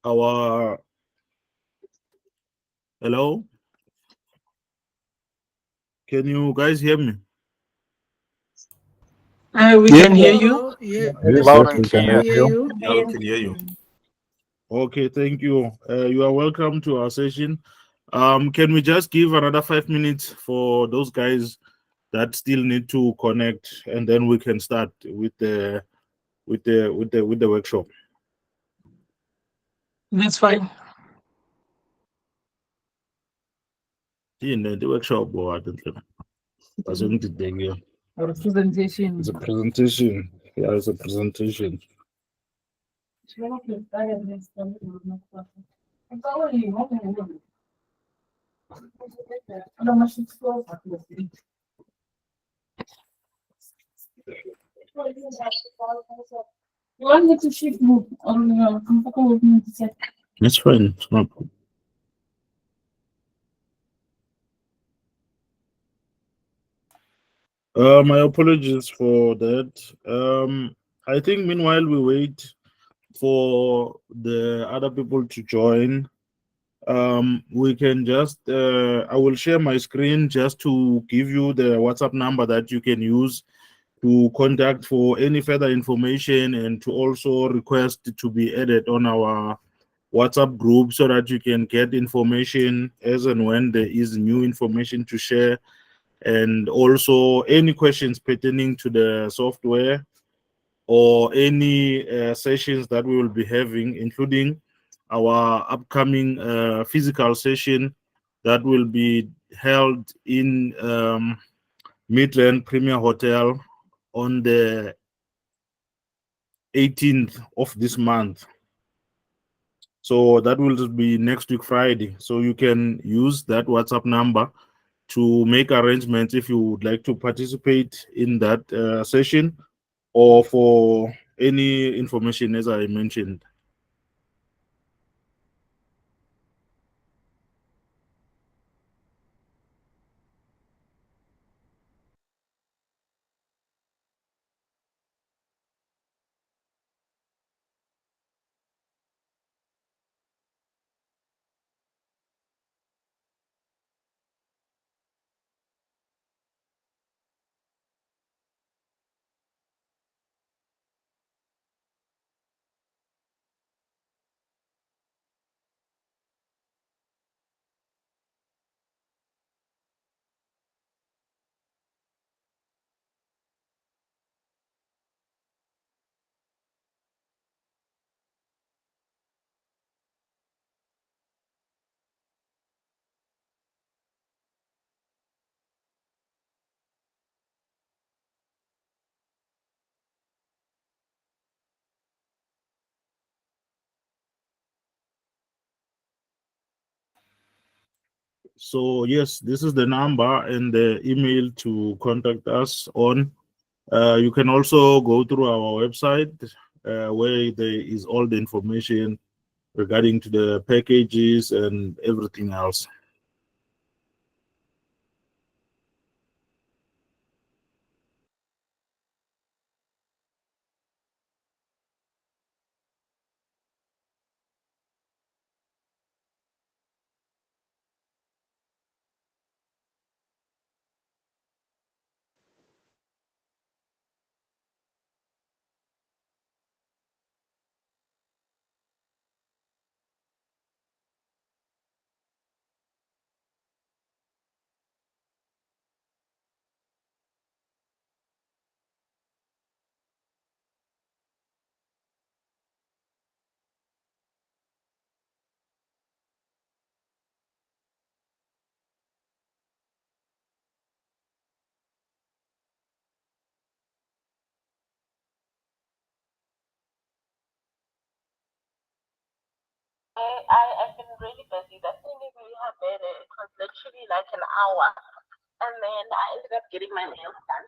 our hello. Can you guys hear me? We Yeah, can hear you. Yeah, yes, yes, yes, Loud we and we can can hear clear. hear you. you. Yeah, we can hear you. Okay, thank you. You are welcome to our session. Can we just give another 5 minutes for those guys that still need to connect, and then we can start with the workshop. That's fine. In the workshop, or I don't know. Wasn't it there, yeah. Our presentation. It's a presentation. Yeah, it's a presentation. You want me to shift move or you're comfortable with me to say? It's fine. It's not. My apologies for that. I think meanwhile we wait for the other people to join. We can just I will share my screen just to give you the WhatsApp number that you can use to contact for any further information and to also request to be added on our WhatsApp group so that you can get information as and when there is new information to share, and also any questions pertaining to the software or any sessions that we will be having, including our upcoming physical session that will be held in Midland Premier Hotel on the 18th of this month. So that will be next week Friday. So you can use that WhatsApp number to make arrangements if you would like to participate in that session or for any information as I mentioned. So yes, this is the number and the email to contact us on. You can also go through our website where there is all the information regarding to the packages and everything else. I've been really busy. That's the only way I made it. It was literally like an hour. And then I ended up getting my nails done.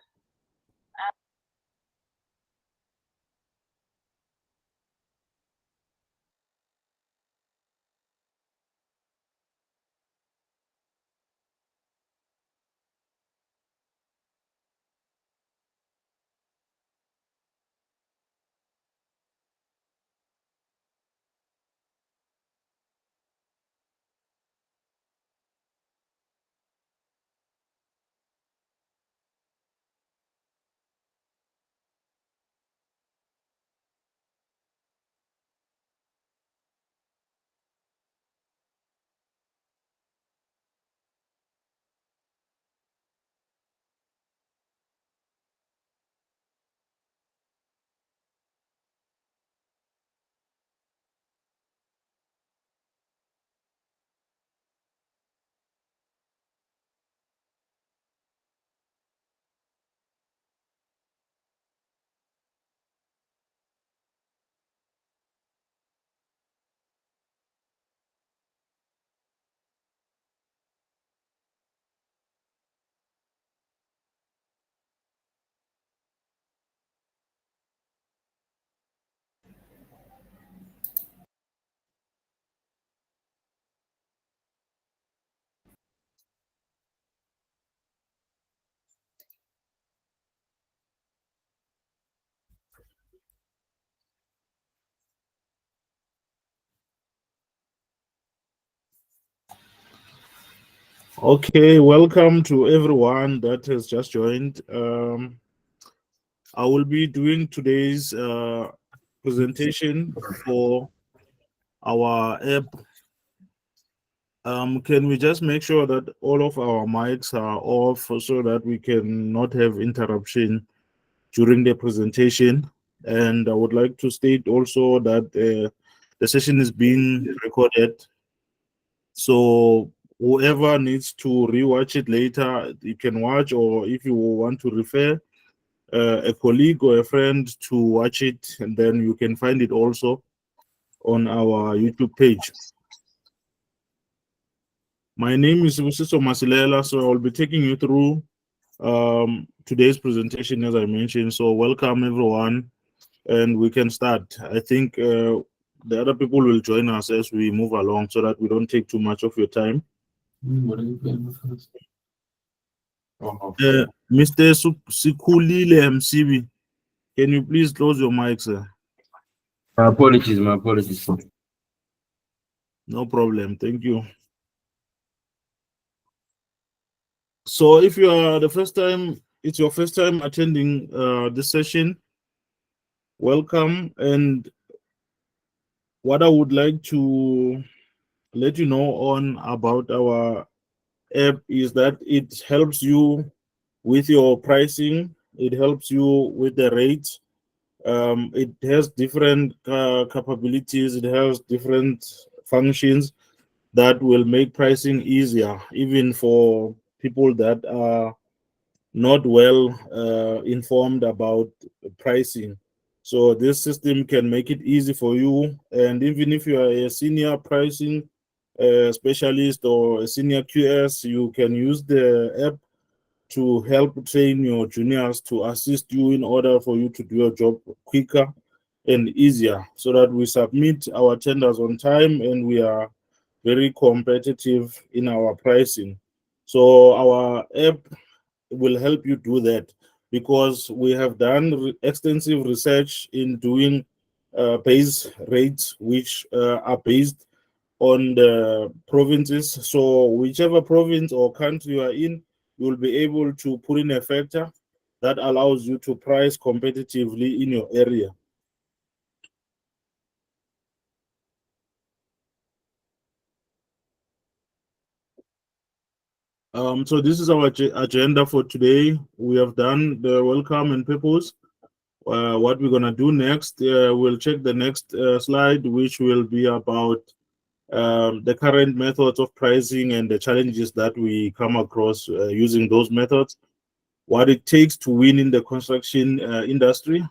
Okay, welcome to everyone that has just joined. I will be doing today's presentation for our app. Can we just make sure that all of our mics are off so that we can not have interruption during the presentation? And I would like to state also that the session is being recorded. So whoever needs to rewatch it later, you can watch, or if you want to refer a colleague or a friend to watch it, and then you can find it also on our YouTube page. My name is Busiso Masilela, so I'll be taking you through today's presentation, as I mentioned. So welcome everyone, and we can start. I think the other people will join us as we move along so that we don't take too much of your time. Mr. Sikulile MCB, can you please close your mic, sir? My apologies. No problem. Thank you. So if you are it's your first time attending this session, welcome. And what I would like to let you know on about our app is that it helps you with your pricing. It helps you with the rates. It has different capabilities. It has different functions that will make pricing easier, even for people that are not well informed about pricing. So this system can make it easy for you. And even if you are a senior pricing specialist or a senior QS, you can use the app to help train your juniors to assist you in order for you to do your job quicker and easier, so that we submit our tenders on time and we are very competitive in our pricing. So our app will help you do that, because we have done extensive research in doing base rates which are based on the provinces. So whichever province or country you are in, you will be able to put in a factor that allows you to price competitively in your area. So this is our agenda for today. We have done the welcome and purpose. What we're gonna do next, we'll check the next slide, which will be about the current methods of pricing and the challenges that we come across using those methods, what it takes to win in the construction industry.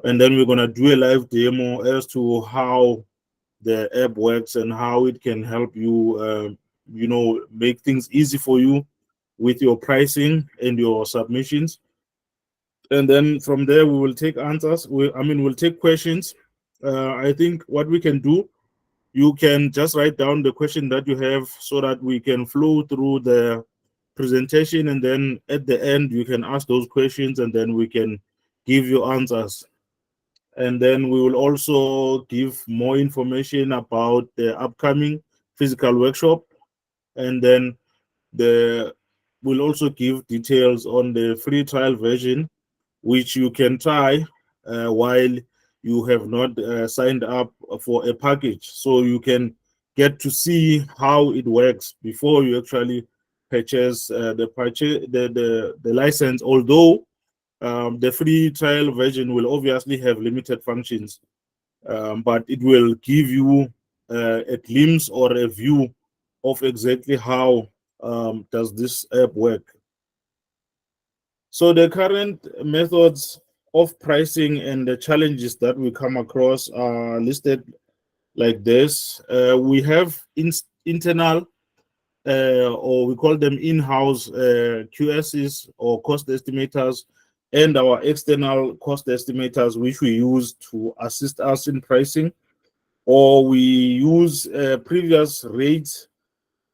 And then we're gonna do a live demo as to how the app works and how it can help you, make things easy for you with your pricing and your submissions. And then from there, we will take answers. We'll take questions. I think what we can do, you can just write down the question that you have so that we can flow through the presentation, and then at the end you can ask those questions and then we can give you answers. And then we will also give more information about the upcoming physical workshop, and then we'll also give details on the free trial version, which you can try while you have not signed up for a package. So you can get to see how it works before you actually purchase the license, although the free trial version will obviously have limited functions, but it will give you a glimpse or a view of exactly how does this app work. So the current methods of pricing and the challenges that we come across are listed like this. We have internal, or we call them in-house QSs or cost estimators, and our external cost estimators, which we use to assist us in pricing, or we use previous rates,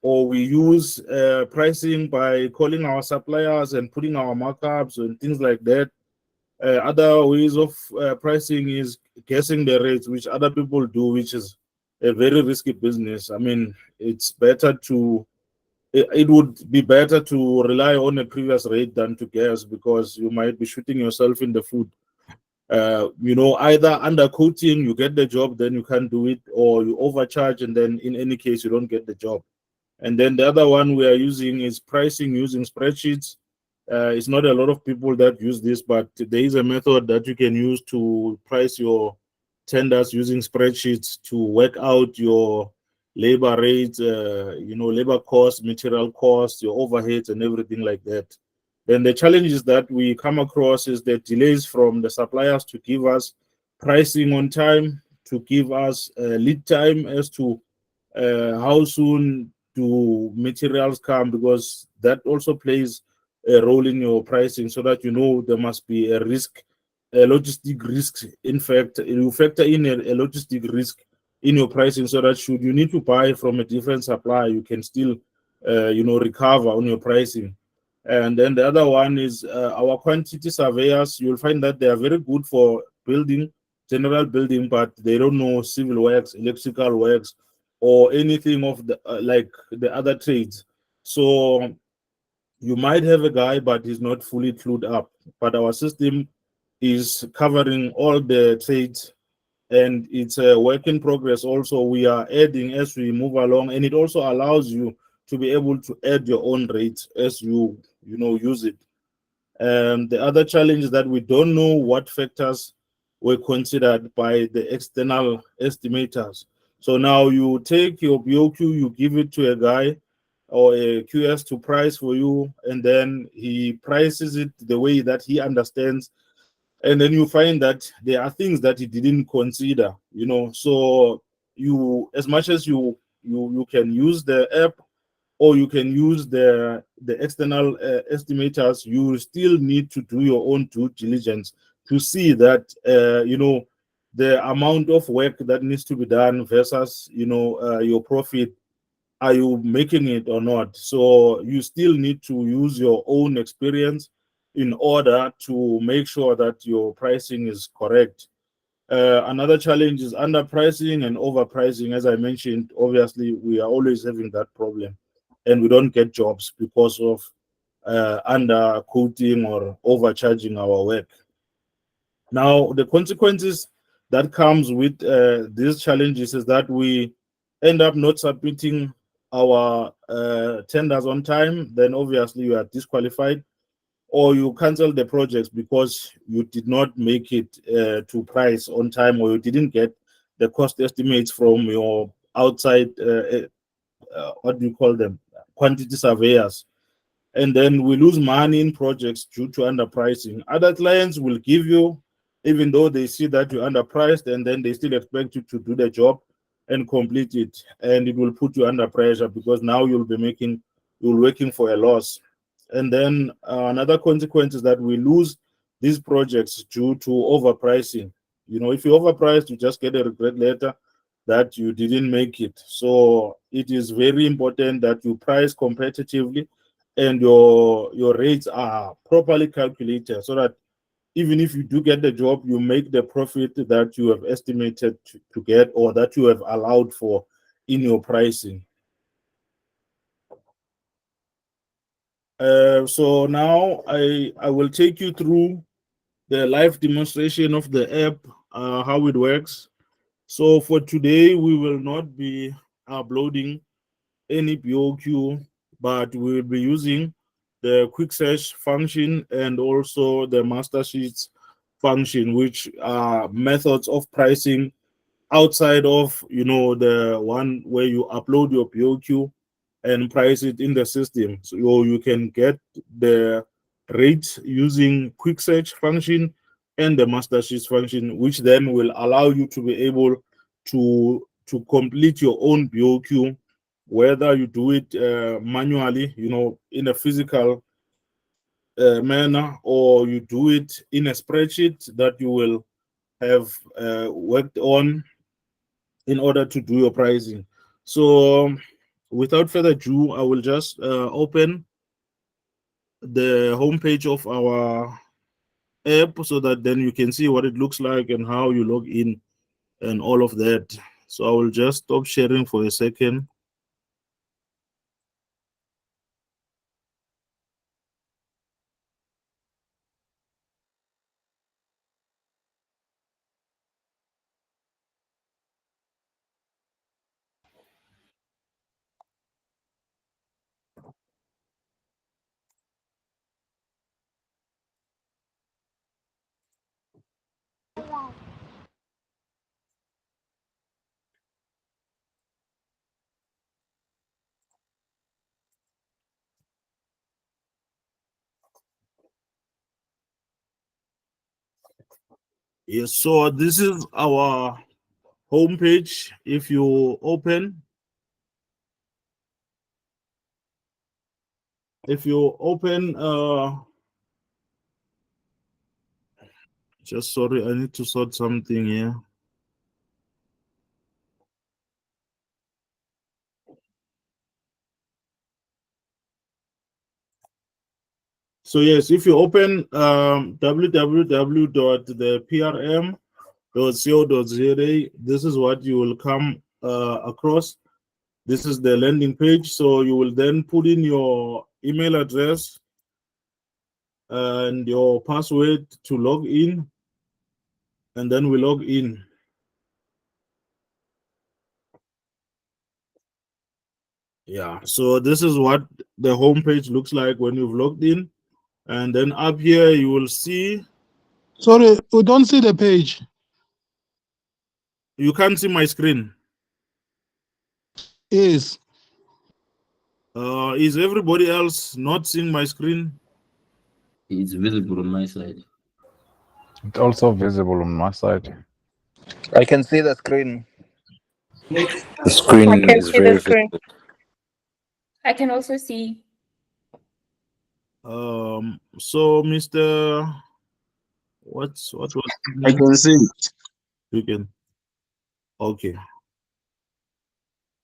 or we use pricing by calling our suppliers and putting our markups and things like that. Other ways of pricing is guessing the rates, which other people do, which is a very risky business. I mean, it's better to it would be better to rely on a previous rate than to guess, because you might be shooting yourself in the foot. Either underquoting, you get the job, then you can't do it, or you overcharge, and then in any case, you don't get the job. And then the other one we are using is pricing using spreadsheets. It's not a lot of people that use this, but there is a method that you can use to price your tenders using spreadsheets to work out your labor rates, labor costs, material costs, your overheads, and everything like that. Then the challenges that we come across is the delays from the suppliers to give us pricing on time, to give us lead time as to how soon do materials come, because that also plays a role in your pricing, so that there must be a risk, a logistic risk. In fact, you factor in a logistic risk in your pricing, so that should you need to buy from a different supplier, you can still recover on your pricing. And then the other one is our quantity surveyors. You'll find that they are very good for building, general building, but they don't know civil works, electrical works, or anything of the like the other trades. So you might have a guy, but he's not fully clued up. But our system is covering all the trades, and it's a work in progress. Also, we are adding as we move along, and it also allows you to be able to add your own rates as you use it. The other challenge is that we don't know what factors were considered by the external estimators. So now you take your BOQ, you give it to a guy or a QS to price for you, and then he prices it the way that he understands. And then you find that there are things that he didn't consider, So as much as you can use the app, or you can use the external estimators, you still need to do your own due diligence to see that the amount of work that needs to be done versus your profit. Are you making it or not? So you still need to use your own experience in order to make sure that your pricing is correct. Another challenge is underpricing and overpricing. As I mentioned, obviously, we are always having that problem, and we don't get jobs because of underquoting or overcharging our work. Now, the consequences that comes with these challenges is that we end up not submitting our tenders on time. Then obviously you are disqualified, or you cancel the projects because you did not make it to price on time, or you didn't get the cost estimates from your outside what do you call them, quantity surveyors. And then we lose money in projects due to underpricing. Other clients will give you, even though they see that you're underpriced, and then they still expect you to do the job and complete it, and it will put you under pressure, because now you're working for a loss. And then another consequence is that we lose these projects due to overpricing. If you overpriced, you just get a regret letter that you didn't make it. So it is very important that you price competitively, and your rates are properly calculated, so that even if you do get the job, you make the profit that you have estimated to get, or that you have allowed for in your pricing. So now I will take you through the live demonstration of the app, how it works. So for today, we will not be uploading any BOQ, but we will be using the quick search function and also the master sheets function, which are methods of pricing outside of the one where you upload your BOQ and price it in the system. So you can get the rate using quick search function and the master sheets function, which then will allow you to be able to complete your own BOQ, whether you do it manually, in a physical manner, or you do it in a spreadsheet that you will have worked on in order to do your pricing. So without further ado, I will just open the homepage of our app, so that then you can see what it looks like and how you log in and all of that. So I will just stop sharing for a second. Yes, so this is our homepage. If you open, just sorry, I need to sort something here. So yes, if you open www.theprm.co.za, this is what you will come across. This is the landing page. So you will then put in your email address and your password to log in, and then we log in. Yeah, so this is what the home page looks like when you've logged in. And then up here, you will see. Sorry, we don't see the page. You can't see my screen. Yes. Is everybody else not seeing my screen? It's visible on my side. It's also visible on my side. I can see the screen. The screen I can is see very the screen. visible. I can also see. So Mr. What was I can see it. you can okay.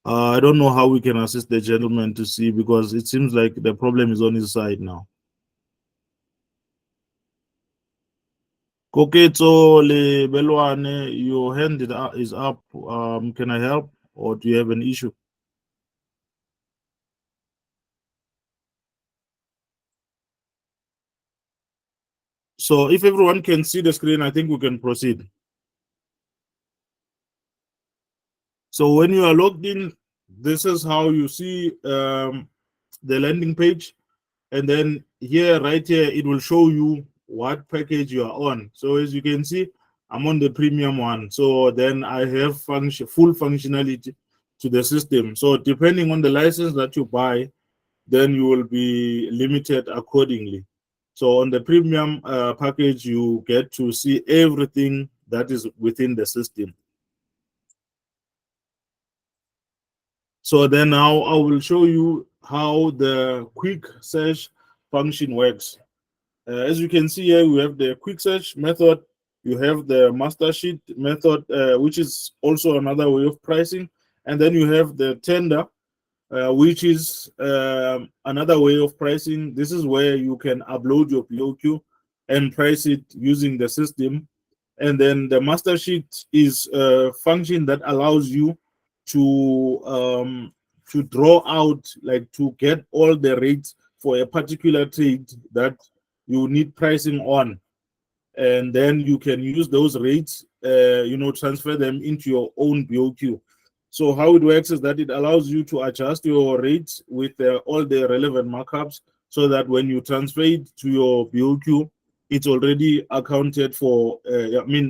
I don't know how we can assist the gentleman to see, because it seems like the problem is on his side now. Koketso le Belwane, your hand is up. Can I help, or do you have an issue? So if everyone can see the screen, I think we can proceed. So when you are logged in, this is how you see the landing page. And then here, right here, it will show you what package you are on. So as you can see, I'm on the premium one. So then I have full functionality to the system. So depending on the license that you buy, then you will be limited accordingly. So on the premium package, you get to see everything that is within the system. So then now I will show you how the quick search function works. As you can see here, we have the quick search method. You have the master sheet method, which is also another way of pricing. And then you have the tender, which is another way of pricing. This is where you can upload your BOQ and price it using the system. And then the master sheet is a function that allows you to draw out, like to get all the rates for a particular trade that you need pricing on, and then you can use those rates, transfer them into your own BOQ. So how it works is that it allows you to adjust your rates with all the relevant markups, so that when you transfer it to your BOQ, it's already accounted for.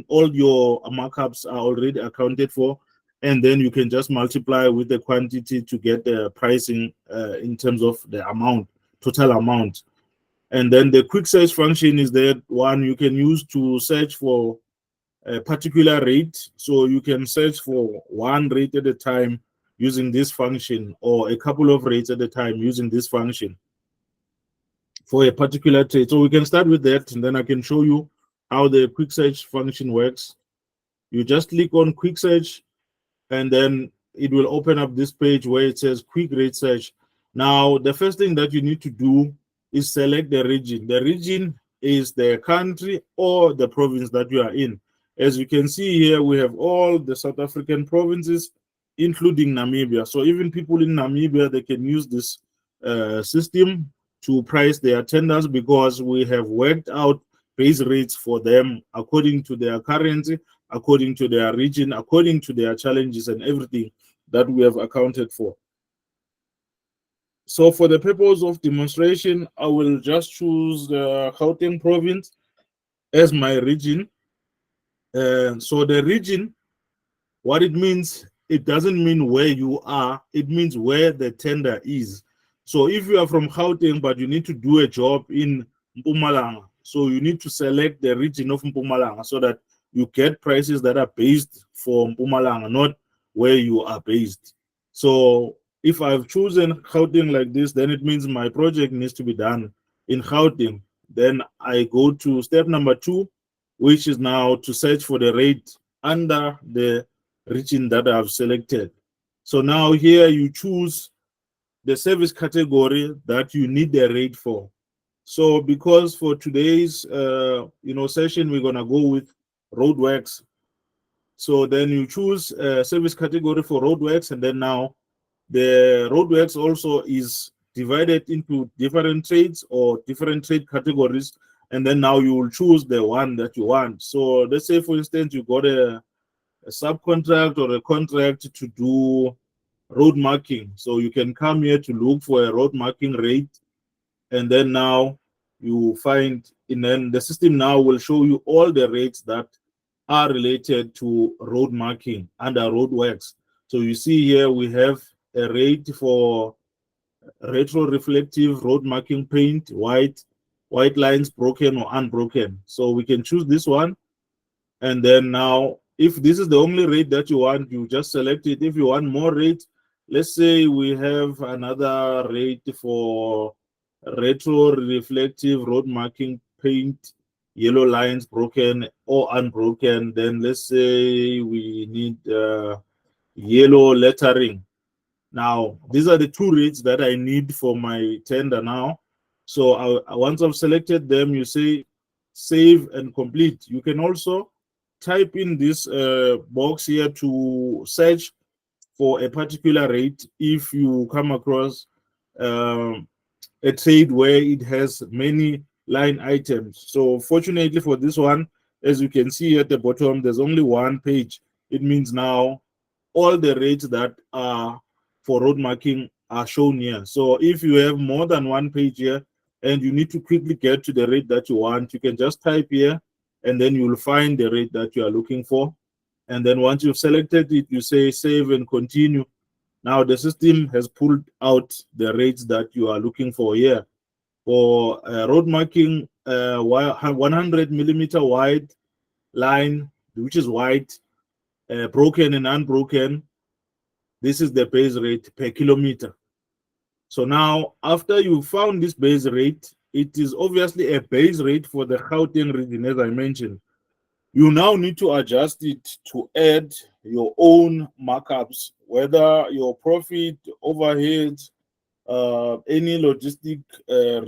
All your markups are already accounted for, and then you can just multiply with the quantity to get the pricing in terms of the total amount. And then the quick search function is that one you can use to search for a particular rate. So you can search for one rate at a time using this function, or a couple of rates at a time using this function for a particular trade. So we can start with that, and then I can show you how the quick search function works. You just click on quick search, and then it will open up this page where it says quick rate search. Now, the first thing that you need to do is select the region. The region is the country or the province that you are in. As you can see here, we have all the South African provinces, including Namibia. So even people in Namibia, they can use this system to price their tenders, because we have worked out base rates for them according to their currency, according to their region, according to their challenges and everything that we have accounted for. So for the purpose of demonstration, I will just choose the Gauteng province as my region. So the region, what it means, it doesn't mean where you are, it means where the tender is. So if you are from Gauteng, but you need to do a job in Mpumalanga, so you need to select the region of Mpumalanga, so that you get prices that are based for Mpumalanga, not where you are based. So if I've chosen Gauteng like this, then it means my project needs to be done in Gauteng. Then I go to step number 2, which is now to search for the rate under the region that I've selected. So now here you choose the service category that you need the rate for. So because for today's session, we're gonna go with roadworks. So then you choose a service category for roadworks, and then now the roadworks also is divided into different trades or different trade categories, and then now you will choose the one that you want. So let's say, for instance, you got a subcontract or a contract to do road marking. So you can come here to look for a road marking rate, and then now you find, and then the system now will show you all the rates that are related to road marking under roadworks. So you see here we have a rate for retro-reflective road marking paint, white lines broken or unbroken. So we can choose this one, and then now if this is the only rate that you want, you just select it. If you want more rate, let's say we have another rate for retro-reflective road marking paint, yellow lines broken or unbroken. Then let's say we need yellow lettering. Now, these are the 2 rates that I need for my tender now. So once I've selected them, you say save and complete. You can also type in this box here to search for a particular rate if you come across a trade where it has many line items. So fortunately for this one, as you can see at the bottom, there's only one page. It means now all the rates that are for road marking are shown here. So if you have more than one page here and you need to quickly get to the rate that you want, you can just type here, and then you will find the rate that you are looking for. And then once you've selected it, you say save and continue. Now the system has pulled out the rates that you are looking for here. For road marking, 100 millimeter wide line, which is white, broken and unbroken, this is the base rate per kilometer. So now, after you found this base rate, it is obviously a base rate for the Gauteng region, as I mentioned. You now need to adjust it to add your own markups, whether your profit, overhead, any logistic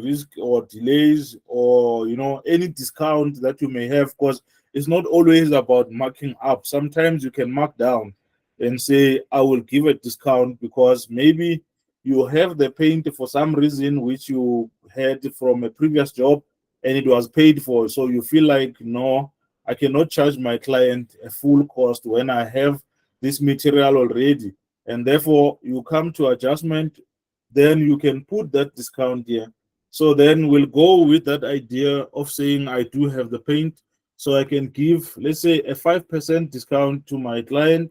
risk or delays, or any discount that you may have, because it's not always about marking up. Sometimes you can mark down and say, I will give a discount because maybe you have the paint for some reason which you had from a previous job and it was paid for. So you feel like, no, I cannot charge my client a full cost when I have this material already. And therefore, you come to adjustment, then you can put that discount here. So then we'll go with that idea of saying I do have the paint. So I can give, let's say, a 5% discount to my client.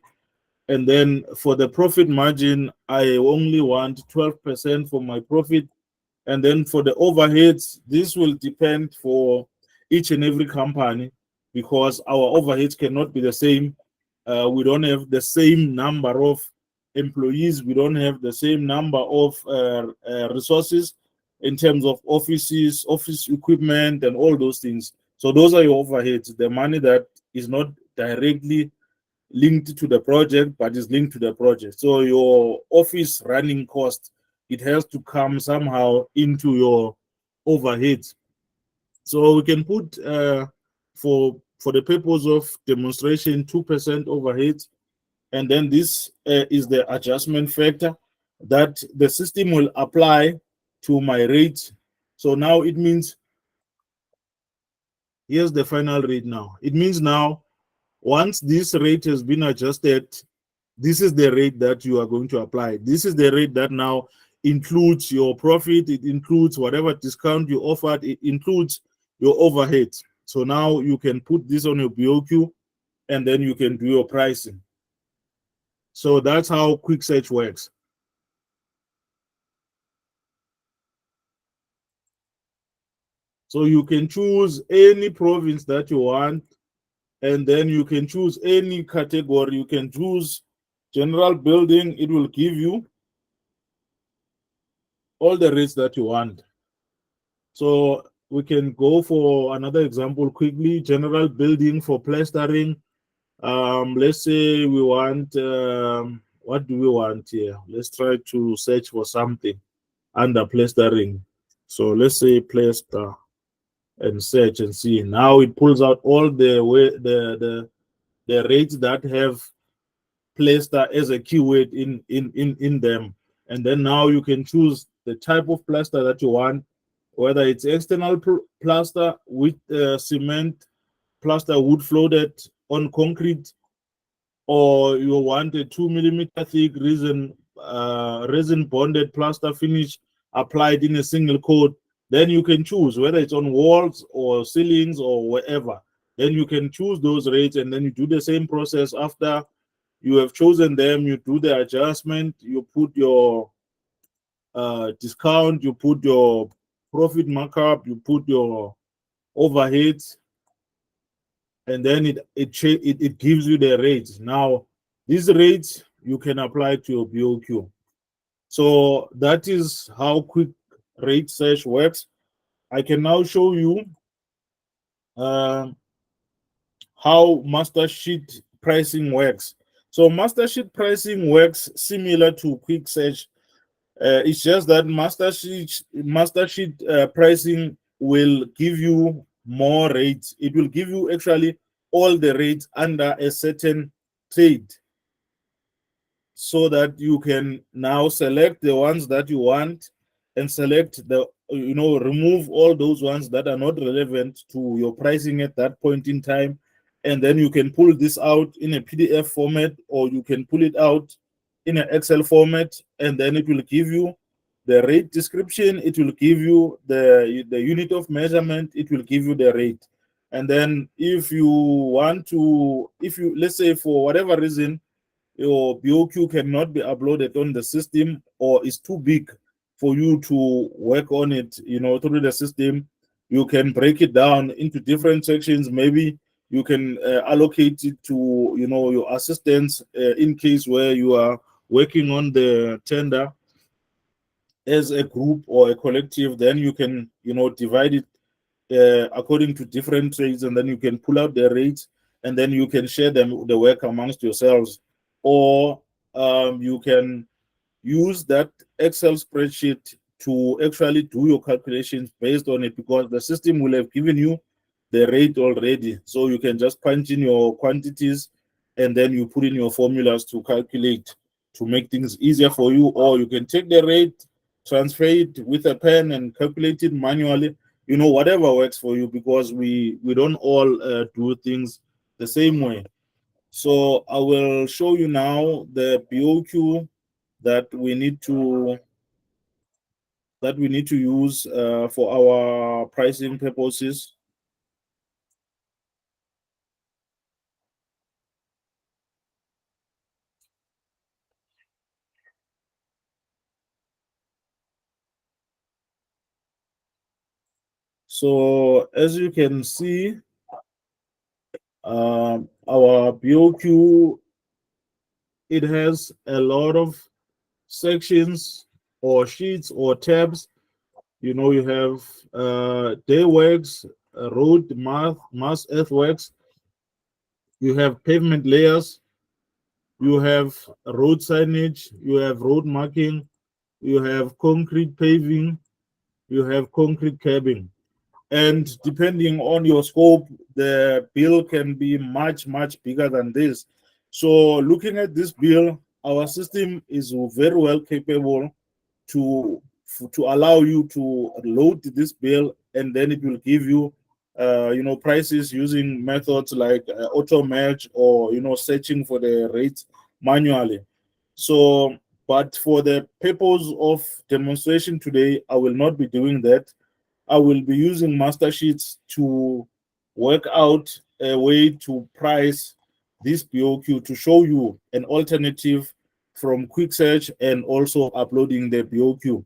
And then for the profit margin, I only want 12% for my profit. And then for the overheads, this will depend for each and every company because our overheads cannot be the same. We don't have the same number of employees. We don't have the same number of resources in terms of offices, office equipment, and all those things. So those are your overheads, the money that is not directly linked to the project, but is linked to the project. So your office running cost, it has to come somehow into your overheads. So we can put for the purpose of demonstration 2% overheads, and then this is the adjustment factor that the system will apply to my rate. So now it means here's the final rate now. It means now once this rate has been adjusted, this is the rate that you are going to apply. This is the rate that now includes your profit, it includes whatever discount you offered, it includes your overheads. So now you can put this on your BOQ and then you can do your pricing. So that's how Quick Search works. So you can choose any province that you want. and then you can choose any category. You can choose general building. It will give you all the rates that you want. So we can go for another example quickly. General building for plastering. Let's say we want, what do we want here? Let's try to search for something under plastering. So let's say plaster and search and see. Now it pulls out all the rates that have plaster as a keyword in them. And then now you can choose the type of plaster that you want, whether it's external plaster with cement, plaster wood floated on concrete, or you want a 2 millimeter thick resin bonded plaster finish applied in a single coat. Then you can choose whether it's on walls or ceilings or wherever. Then you can choose those rates, and then you do the same process. After you have chosen them, you do the adjustment, you put your discount, you put your profit markup, you put your overheads, and then it gives you the rates. Now, these rates you can apply to your BOQ. So that is how quick rate search works. I can now show you how master sheet pricing works. So master sheet pricing works similar to quick search. It's just that master sheet pricing will give you more rates. It will give you actually all the rates under a certain trade, so that you can now select the ones that you want and select remove all those ones that are not relevant to your pricing at that point in time. And then you can pull this out in a PDF format, or you can pull it out in an Excel format, and then it will give you the rate description, it will give you the unit of measurement, it will give you the rate. And then if you want to, let's say for whatever reason, your BOQ cannot be uploaded on the system, or is too big for you to work on it, through the system, you can break it down into different sections. Maybe you can allocate it to, your assistants in case where you are working on the tender as a group or a collective. Then you can, divide it according to different trades, and then you can pull out the rates, and then you can share the work amongst yourselves. Or you can use that Excel spreadsheet to actually do your calculations based on it, because the system will have given you the rate already. So you can just punch in your quantities, and then you put in your formulas to calculate, to make things easier for you. Or you can take the rate, transfer it with a pen, and calculate it manually. Whatever works for you, because we don't all do things the same way. So I will show you now the BOQ that we need to use for our pricing purposes. So as you can see, our BOQ, it has a lot of sections or sheets or tabs. You have day works, road, mass earthworks. You have pavement layers. You have road signage. You have road marking. You have concrete paving. You have concrete curbing. And depending on your scope, the bill can be much, much bigger than this. So looking at this bill, our system is very well capable to allow you to load this bill, and then it will give you prices using methods like auto match, or searching for the rates manually. So, but for the purpose of demonstration today, I will not be doing that. I will be using master sheets to work out a way to price this BOQ, to show you an alternative from quick search and also uploading the BOQ.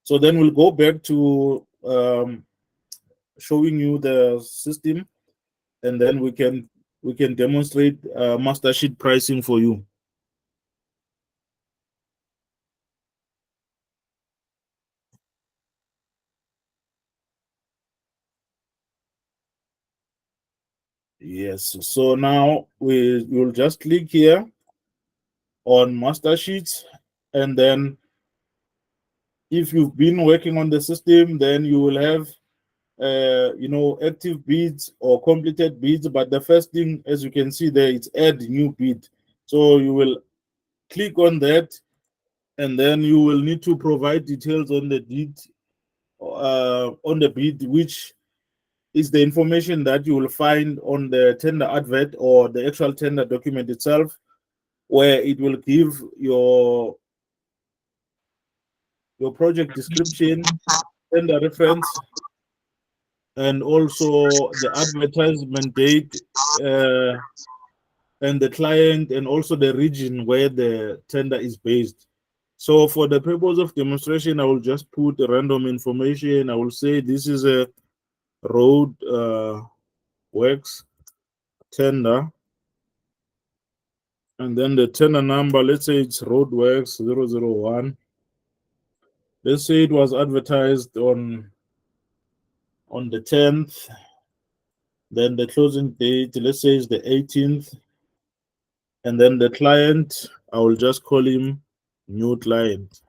So then we'll go back to showing you the system, and then we can demonstrate master sheet pricing for you. Yes, so now we will just click here on master sheets, and then if you've been working on the system, then you will have active bids or completed bids. But the first thing, as you can see there, it's add new bid. So you will click on that, and then you will need to provide details on the bid, which is the information that you will find on the tender advert or the actual tender document itself, where it will give your project description, tender reference, and also the advertisement date, and the client, and also the region where the tender is based. So for the purpose of demonstration, I will just put random information. I will say this is a road works tender, and then the tender number, let's say it's roadworks 001. Let's say it was advertised on the 10th. Then the closing date, let's say is the 18th. And then the client, I will just call him new client.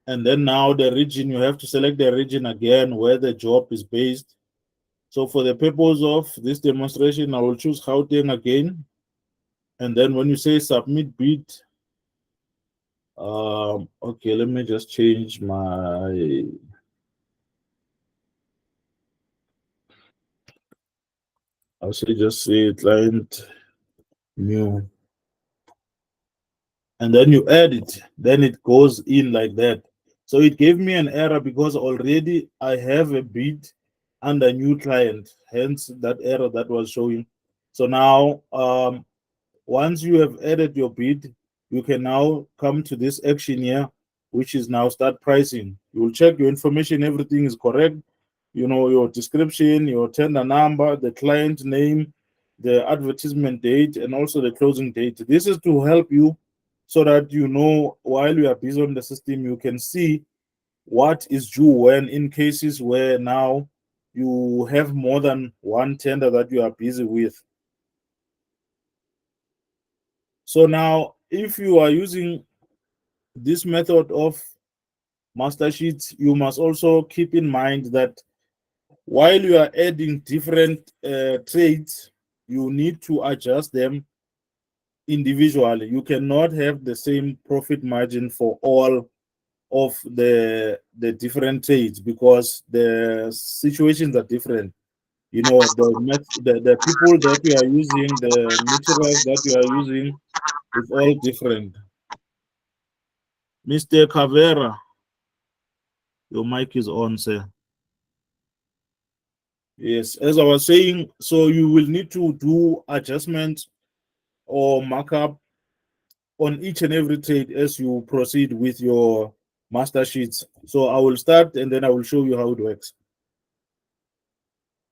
And then now the region, you have to select the region again where the job is based. So for the purpose of this demonstration, I will choose Gauteng again. And then when you say submit bid, okay, let me just change my, I'll just say client new. And then you add it, then it goes in like that. So it gave me an error because already I have a bid under new client, hence that error that was showing. So now, once you have added your bid, you can now come to this action here, which is now start pricing. You will check your information, everything is correct. Your description, your tender number, the client name, the advertisement date, and also the closing date. This is to help you so that while you are busy on the system, you can see what is due when, in cases where now you have more than one tender that you are busy with. So now, if you are using this method of master sheets, you must also keep in mind that while you are adding different trades, you need to adjust them individually. You cannot have the same profit margin for all of the different trades because the situations are different. The people that you are using, the materials that you are using, is all different. Mr. Cavera, your mic is on, sir. Yes, as I was saying, so you will need to do adjustments or markup on each and every trade as you proceed with your master sheets. So I will start and then I will show you how it works.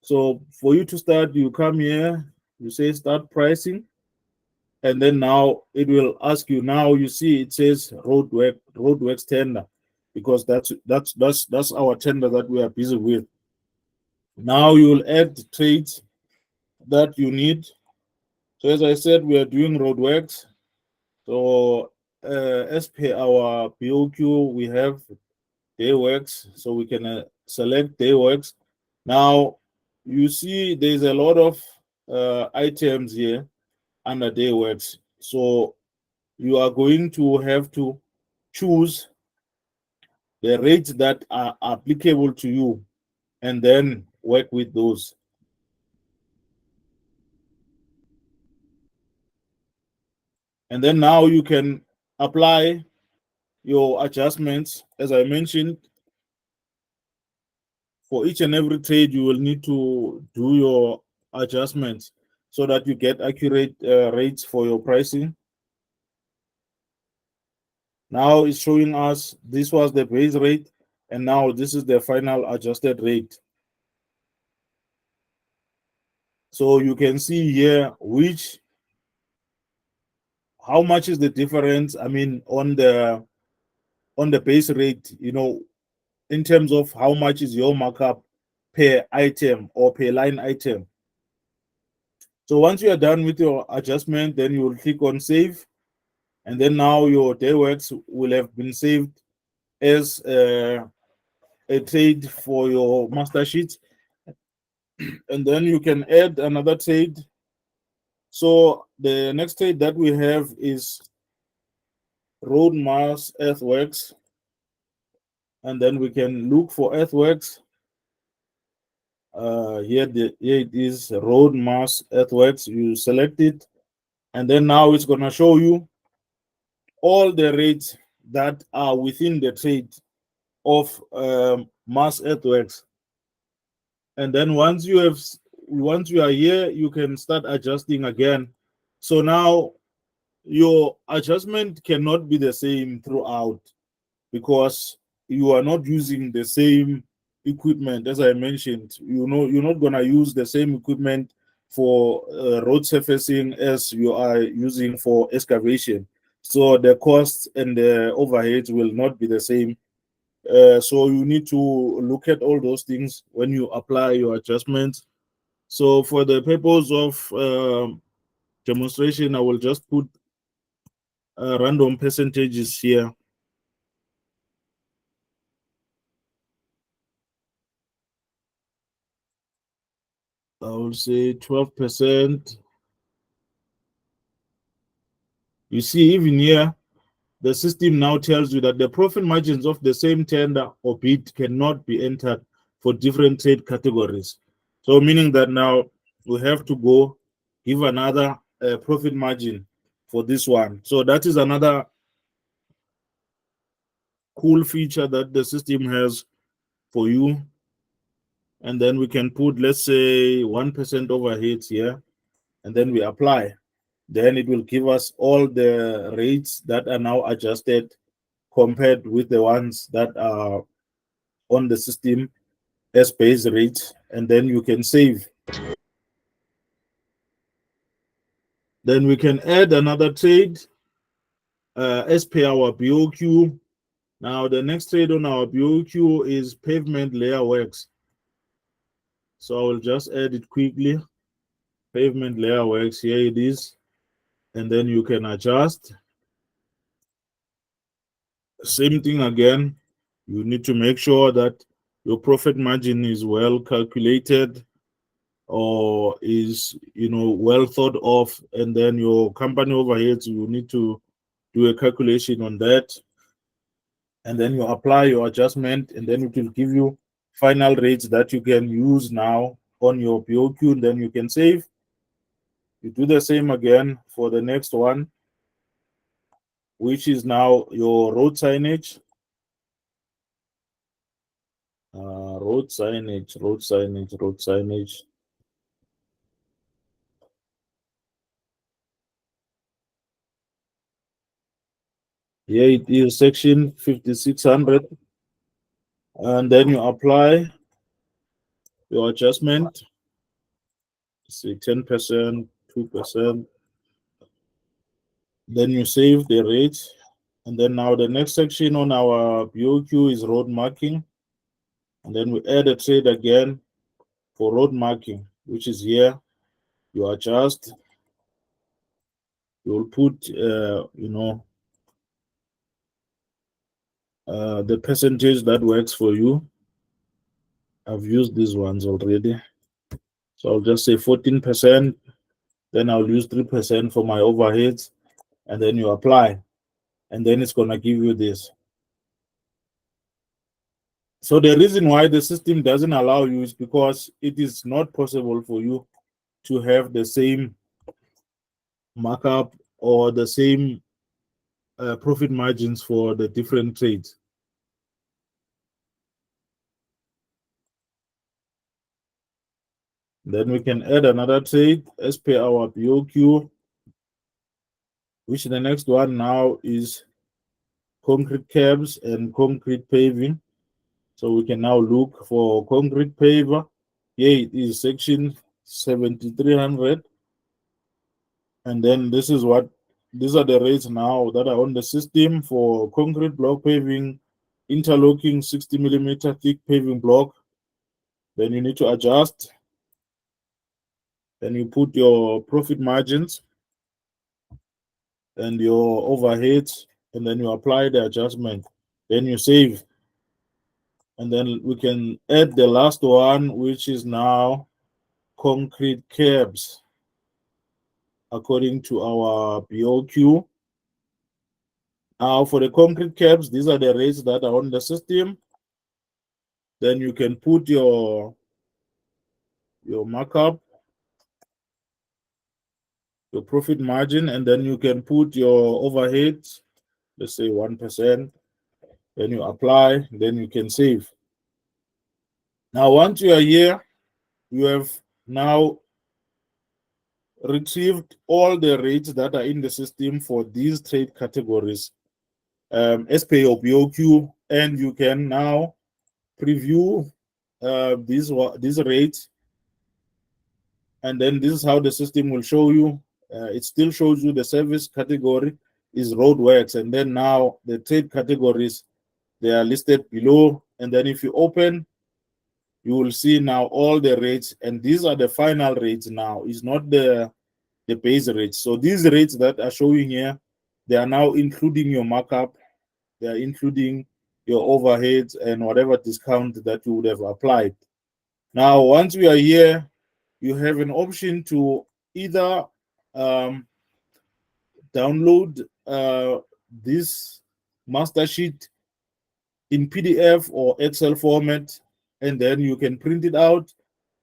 So for you to start, you come here, you say start pricing, and then now it will ask you. Now you see it says roadworks tender, because that's our tender that we are busy with. Now you will add trades that you need. So as I said, we are doing roadworks. So as per our BOQ, we have day works, so we can select day works. Now you see there's a lot of items here under day works. So you are going to have to choose the rates that are applicable to you and then work with those. And then now you can apply your adjustments. As I mentioned, for each and every trade, you will need to do your adjustments so that you get accurate rates for your pricing. Now it's showing us this was the base rate, and now this is the final adjusted rate. So you can see here how much is the difference, I mean, on the base rate, you know, in terms of how much is your markup per item or per line item. So once you are done with your adjustment, then you will click on save, and then now your DayWorks will have been saved as a trade for your master sheet, and then you can add another trade. So the next trade that we have is Road Mass Earthworks, and then we can look for Earthworks. Here it is, Road Mass Earthworks. You select it, and then now it's gonna show you all the rates that are within the trade of Mass Earthworks. And then once you are here, you can start adjusting again. So now your adjustment cannot be the same throughout, because you are not using the same equipment. As I mentioned, you know, you're not going to use the same equipment for road surfacing as you are using for excavation. So the costs and the overheads will not be the same. So you need to look at all those things when you apply your adjustments. So for the purpose of demonstration, I will just put random percentages here. I will say 12%. You see, even here, the system now tells you that the profit margins of the same tender or bid cannot be entered for different trade categories. So meaning that now we have to go give another profit margin for this one. So that is another cool feature that the system has for you. And then we can put, let's say, 1% overheads here, and then we apply. Then it will give us all the rates that are now adjusted compared with the ones that are on the system as base rates, and then you can save. Then we can add another trade as per our BOQ. Now the next trade on our BOQ is pavement layer works. So I will just add it quickly. Pavement layer works, here it is. And then you can adjust. Same thing again. You need to make sure that your profit margin is well calculated or is, you know, well thought of, and then your company overheads, you need to do a calculation on that, and then you apply your adjustment, and then it will give you final rates that you can use now on your BOQ, and then you can save. You do the same again for the next one, which is now your road signage. Road signage. Here it is, section 5600. And then you apply your adjustment. Say 10%, 2%. Then you save the rate. And then now the next section on our BOQ is road marking. And then we add a trade again for road marking, which is here. You adjust. You will put, you know, the percentage that works for you. I've used these ones already. So I'll just say 14%. Then I'll use 3% for my overheads. And then you apply. And then it's going to give you this. So the reason why the system doesn't allow you is because it is not possible for you to have the same markup or the same profit margins for the different trades. Then we can add another trade as per our BOQ, which the next one now is concrete curbs and concrete paving. So we can now look for concrete paver. Here it is, section 7,300. And then these are the rates now that are on the system for concrete block paving, interlocking 60 millimeter thick paving block. Then you need to adjust. Then you put your profit margins and your overheads, and then you apply the adjustment. Then you save. And then we can add the last one, which is now concrete curbs according to our BOQ. Now for the concrete curbs, these are the rates that are on the system. Then you can put your markup, your profit margin, and then you can put your overheads, let's say 1%. Then you apply, then you can save. Now, once you are here, you have now retrieved all the rates that are in the system for these trade categories as per your BOQ, and you can now preview these rates, and then this is how the system will show you. It still shows you the service category is roadworks, and then now the trade categories, they are listed below, and then if you open, you will see now all the rates, and these are the final rates now. It's not the base rates. So these rates that are showing here, they are now including your markup, they are including your overheads and whatever discount that you would have applied. Now, once we are here, you have an option to either download this master sheet in PDF or Excel format, and then you can print it out,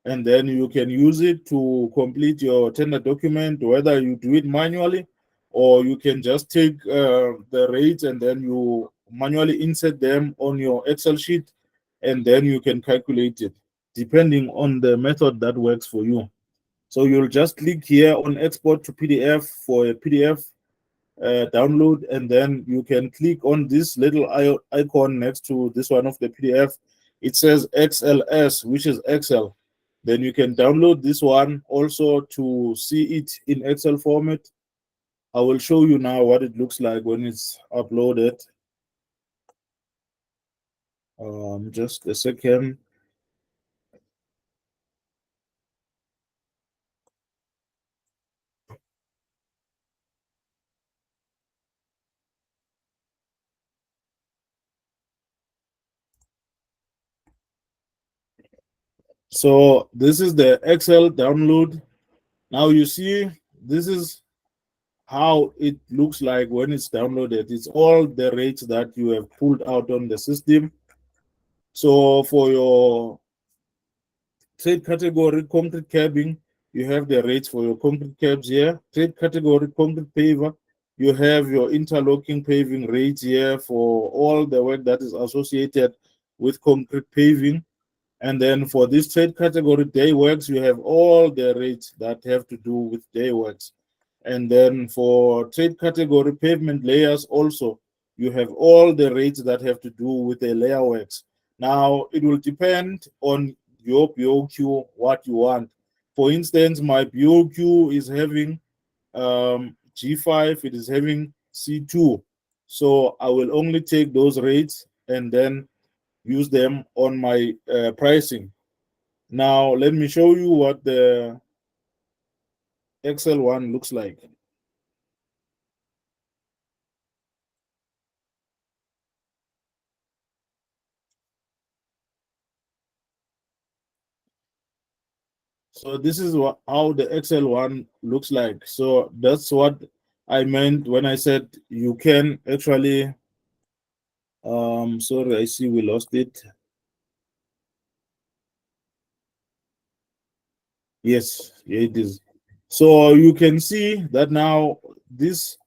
and then you can use it to complete your tender document, whether you do it manually or you can just take the rates and then you manually insert them on your Excel sheet, and then you can calculate it depending on the method that works for you. So you'll just click here on export to PDF for a PDF download, and then you can click on this little icon next to this one of the PDF. It says XLS, which is Excel. Then you can download this one also to see it in Excel format. I will show you now what it looks like when it's uploaded. Just a second. So this is the Excel download. Now you see, this is how it looks like when it's downloaded. It's all the rates that you have pulled out on the system. So for your trade category, concrete curbing, you have the rates for your concrete curbs here. Trade category, concrete paver, you have your interlocking paving rates here for all the work that is associated with concrete paving. And then for this trade category, day works, you have all the rates that have to do with day works. And then for trade category pavement layers also, you have all the rates that have to do with the layer works. Now, it will depend on your BOQ, what you want. For instance, my BOQ is having G5, it is having C2. So I will only take those rates and then use them on my pricing. Now, let me show you what the Excel one looks like. So this is how the Excel one looks like. So that's what I meant when I said you can actually, sorry, I see we lost it. Yes, it is. So you can see that now this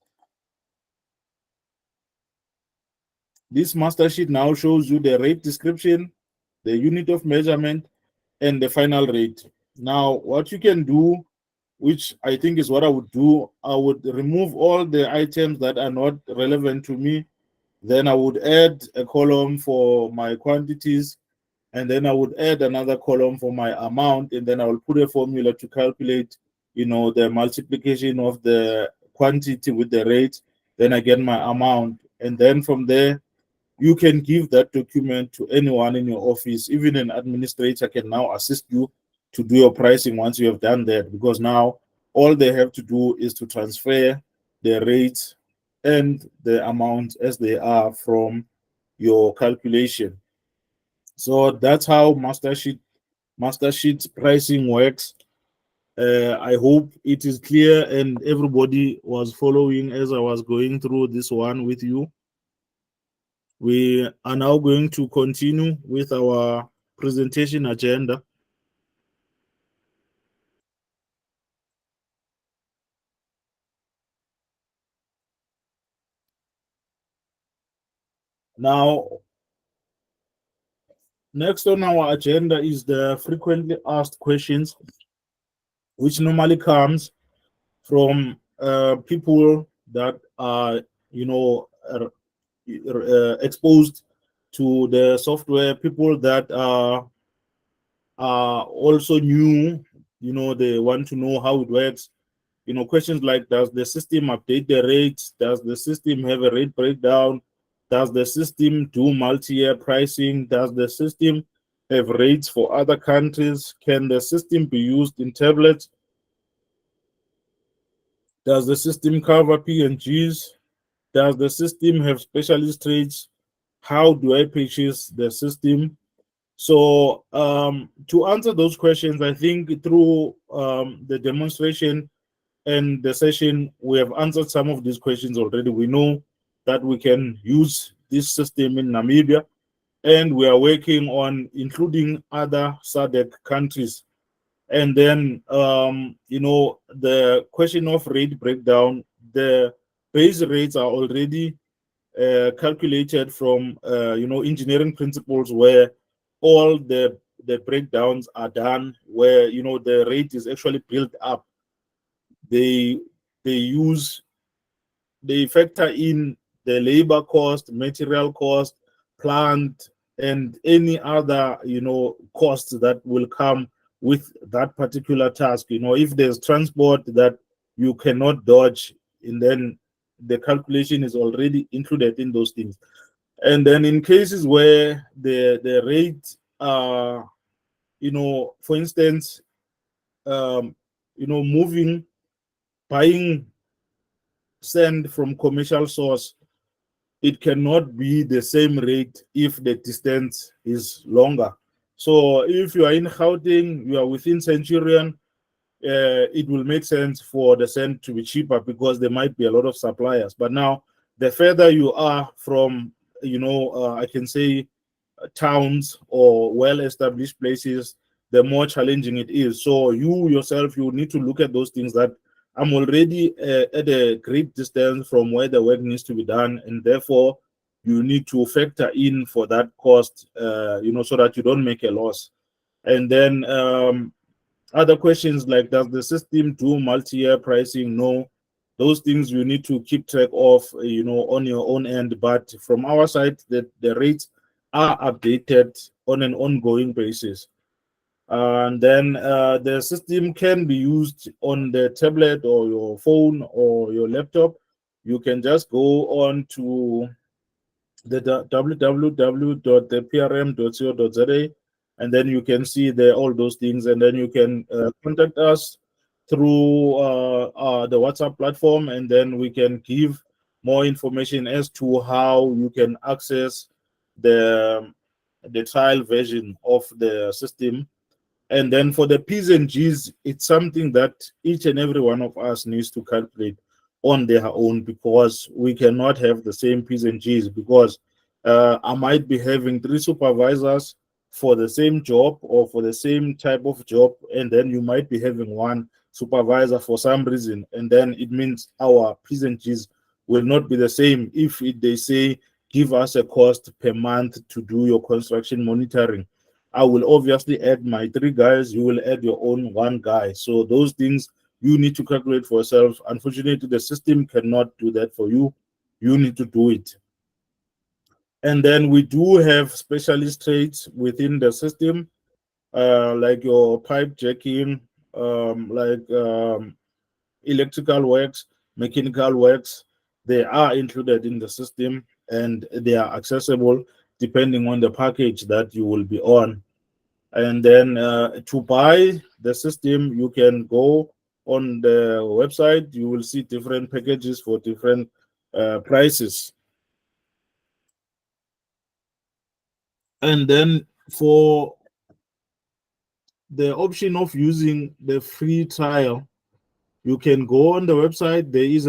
master sheet now shows you the rate description, the unit of measurement, and the final rate. Now, what you can do, which I think is what I would do, I would remove all the items that are not relevant to me. Then I would add a column for my quantities, and then I would add another column for my amount, and then I will put a formula to calculate, the multiplication of the quantity with the rate. Then I get my amount, and then from there, you can give that document to anyone in your office. Even an administrator can now assist you to do your pricing once you have done that, because now all they have to do is to transfer the rates and the amount as they are from your calculation. So that's how MasterSheet pricing works. I hope it is clear and everybody was following as I was going through this one with you. We are now going to continue with our presentation agenda. Now, next on our agenda is the frequently asked questions, which normally comes from people that are, exposed to the software, people that are also new, they want to know how it works. Questions like, does the system update the rates? Does the system have a rate breakdown? Does the system do multi-year pricing? Does the system have rates for other countries? Can the system be used in tablets? Does the system cover PNGs? Does the system have specialist rates? How do I purchase the system? So to answer those questions, I think through the demonstration and the session, we have answered some of these questions already. We know that we can use this system in Namibia, and we are working on including other SADC countries. And then, the question of rate breakdown, the base rates are already calculated from, engineering principles, where all the breakdowns are done, where, the rate is actually built up. They factor in the labor cost, material cost, plant, and any other, costs that will come with that particular task. If there's transport that you cannot dodge, and then the calculation is already included in those things. And then in cases where the rates are, for instance, buying sand from commercial source, it cannot be the same rate if the distance is longer. So if you are in Gauteng, you are within Centurion, it will make sense for the sand to be cheaper because there might be a lot of suppliers. But now, the further you are from, I can say towns or well-established places, the more challenging it is. So you yourself, you need to look at those things, that I'm already at a great distance from where the work needs to be done, and therefore you need to factor in for that cost, so that you don't make a loss. And then other questions like, does the system do multi-year pricing? No. Those things you need to keep track of, on your own end. But from our side, the rates are updated on an ongoing basis. And then the system can be used on the tablet or your phone or your laptop. You can just go on to the www.theprm.co.za, and then you can see there all those things, and then you can contact us through the WhatsApp platform, and then we can give more information as to how you can access the trial version of the system. And then for the P's and G's, it's something that each and every one of us needs to calculate on their own, because we cannot have the same P's and G's, because I might be having 3 supervisors for the same job or for the same type of job, and then you might be having 1 supervisor for some reason, and then it means our P's and G's will not be the same. If they say, give us a cost per month to do your construction monitoring, I will obviously add my 3 guys, you will add your own 1 guy. So those things you need to calculate for yourself. Unfortunately, the system cannot do that for you. You need to do it. And then we do have specialist trades within the system, like your pipe jacking, electrical works, mechanical works. They are included in the system and they are accessible depending on the package that you will be on. And then to buy the system, you can go on the website. You will see different packages for different prices. And then for the option of using the free trial, you can go on the website. There is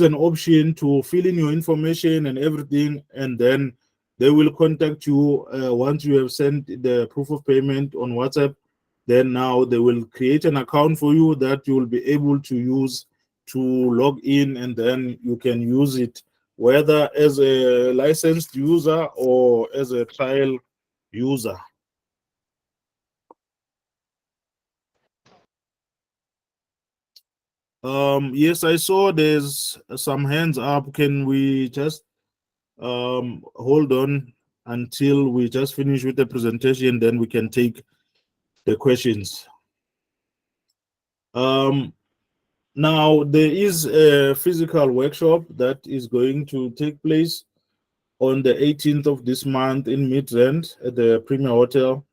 an option to fill in your information and everything, and then they will contact you once you have sent the proof of payment on WhatsApp. Then now they will create an account for you that you will be able to use to log in, and then you can use it whether as a licensed user or as a trial user. Yes, I saw there's some hands up. Can we just hold on until we just finish with the presentation, then we can take the questions. Now there is a physical workshop that is going to take place on the 18th of this month in Midrand at the Premier Hotel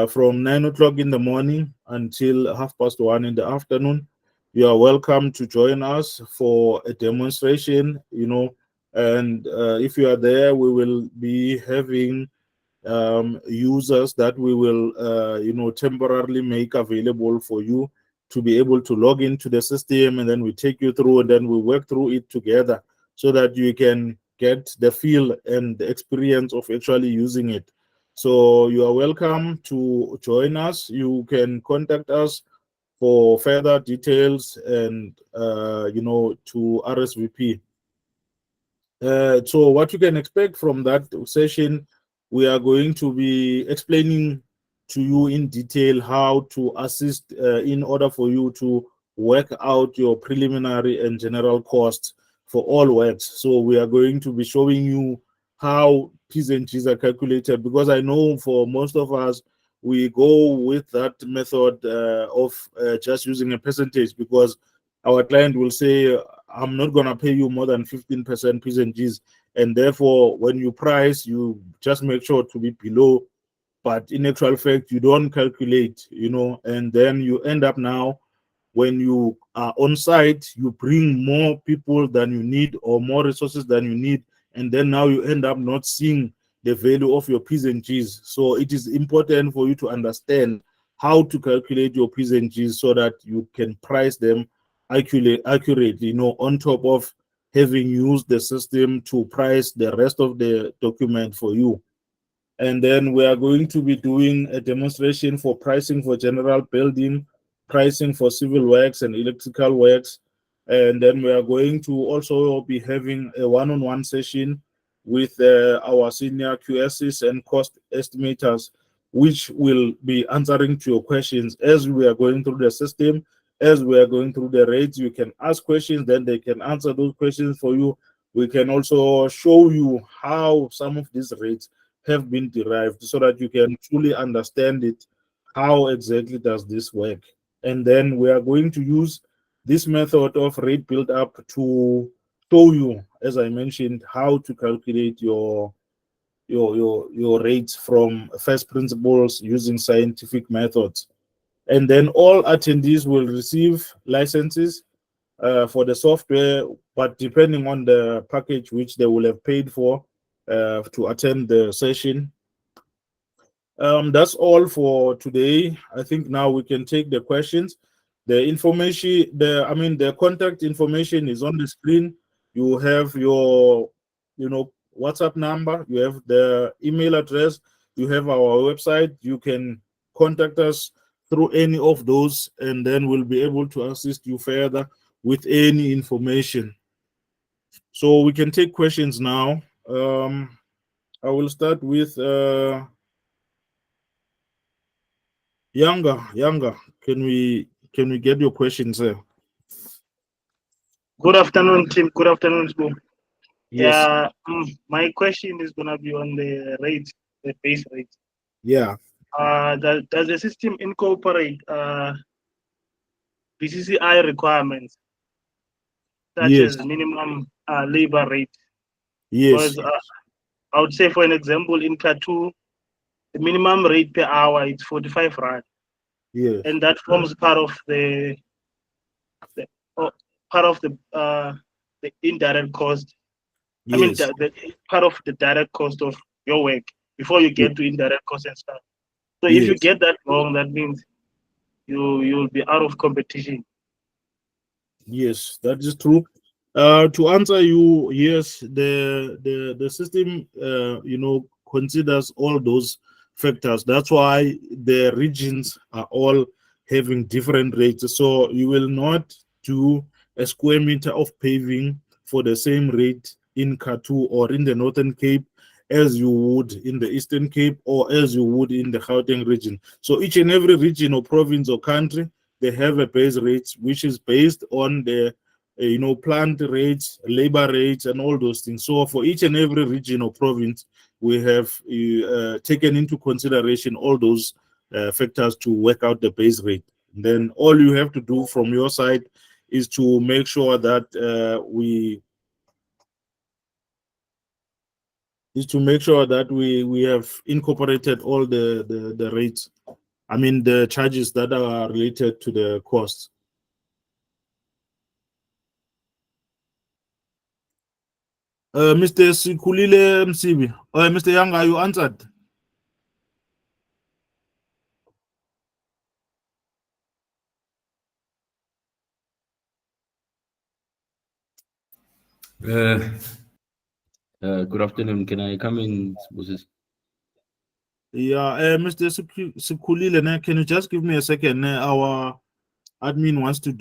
from 9 o'clock in the morning until 1:30 in the afternoon. You are welcome to join us for a demonstration, and if you are there, we will be having users that we will, temporarily make available for you to be able to log into the system, and then we take you through, and then we work through it together so that you can get the feel and the experience of actually using it. So you are welcome to join us. You can contact us for further details and to RSVP. So what you can expect from that session, we are going to be explaining to you in detail how to assist in order for you to work out your preliminary and general costs for all works. So we are going to be showing you how P's and G's are calculated, because I know for most of us, we go with that method of just using a percentage, because our client will say, I'm not going to pay you more than 15% P's and G's. And therefore, when you price, you just make sure to be below. But in actual fact, you don't calculate, and then you end up now, when you are on site, you bring more people than you need or more resources than you need. And then now you end up not seeing the value of your P's and G's. So it is important for you to understand how to calculate your P's and G's so that you can price them accurately, on top of having used the system to price the rest of the document for you. And then we are going to be doing a demonstration for pricing for general building, pricing for civil works and electrical works. And then we are going to also be having a one-on-one session with our senior QSs and cost estimators, which will be answering to your questions as we are going through the system. As we are going through the rates, you can ask questions, then they can answer those questions for you. We can also show you how some of these rates have been derived so that you can truly understand it. How exactly does this work? And then we are going to use this method of rate build up to show you, as I mentioned, how to calculate your rates from first principles using scientific methods. And then all attendees will receive licenses for the software, but depending on the package which they will have paid for to attend the session. That's all for today. I think now we can take the questions. The information, the contact information is on the screen. You have your, WhatsApp number, you have the email address, you have our website. You can contact us through any of those, and then we'll be able to assist you further with any information. So we can take questions now. I will start with Younger. Can we get your questions, sir? Good afternoon, team. Good afternoon, school. Yes. Yeah, my question is gonna be on the rate, the base rate. Yeah. Does the system incorporate BCCI requirements such Yes. as minimum labor rate? Yes. Because I would say, for an example, in K2, the minimum rate per hour is 45 rand, Yes. and that forms part of the indirect cost. I mean, Yes. the part of the direct cost of your work before you get to indirect cost and stuff. So if you Yes. get that wrong, that means you'll be out of competition. Yes, that is true. To answer you, yes, the system considers all those factors. That's why the regions are all having different rates. So you will not do a square meter of paving for the same rate in K2 or in the Northern Cape as you would in the Eastern Cape or as you would in the Gauteng region. So each and every region or province or country, they have a base rate which is based on the plant rates, labor rates, and all those things. So for each and every region or province, we have taken into consideration all those factors to work out the base rate. And then all you have to do from your side is to make sure that we have incorporated all the rates. I mean the charges that are related to the costs. Mr. Sikulile Msibi. Mr. Yanga, you answered. Good afternoon. Can I come in, Moses? Yeah, Mr. Sikulile, can you just give me a second? Our admin wants to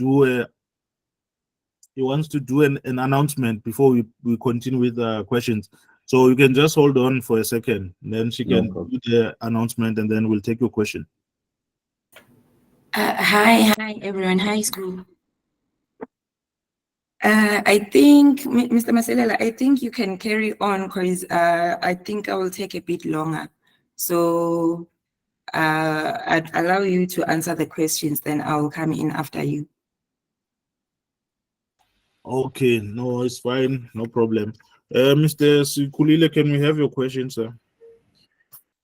do an announcement before we continue with questions. So you can just hold on for a second, then she can do the announcement, and then we'll take your question. Hi everyone. Hi school. I think, Mr. Maselela, I think you can carry on because I think I will take a bit longer. So I'd allow you to answer the questions, then I'll come in after you. Okay, no, it's fine, no problem. Mr. Sikulile, can we have your question, sir?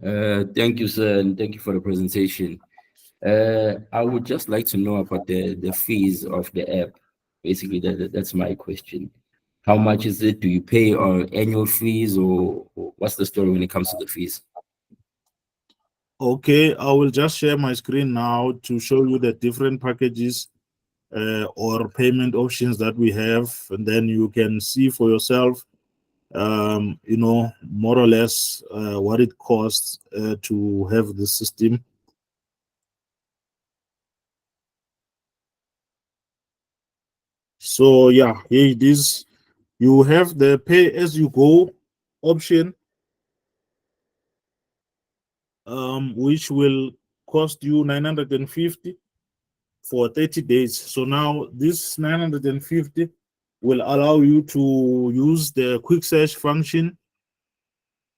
Thank you, sir, and thank you for the presentation. I would just like to know about the fees of the app. Basically, that's my question. How much is it? Do you pay on annual fees, or what's the story when it comes to the fees? Okay, I will just share my screen now to show you the different packages or payment options that we have, and then you can see for yourself, more or less what it costs to have the system. So yeah, here it is. You have the pay as you go option, which will cost you 950 for 30 days. So now this 950 will allow you to use the quick search function,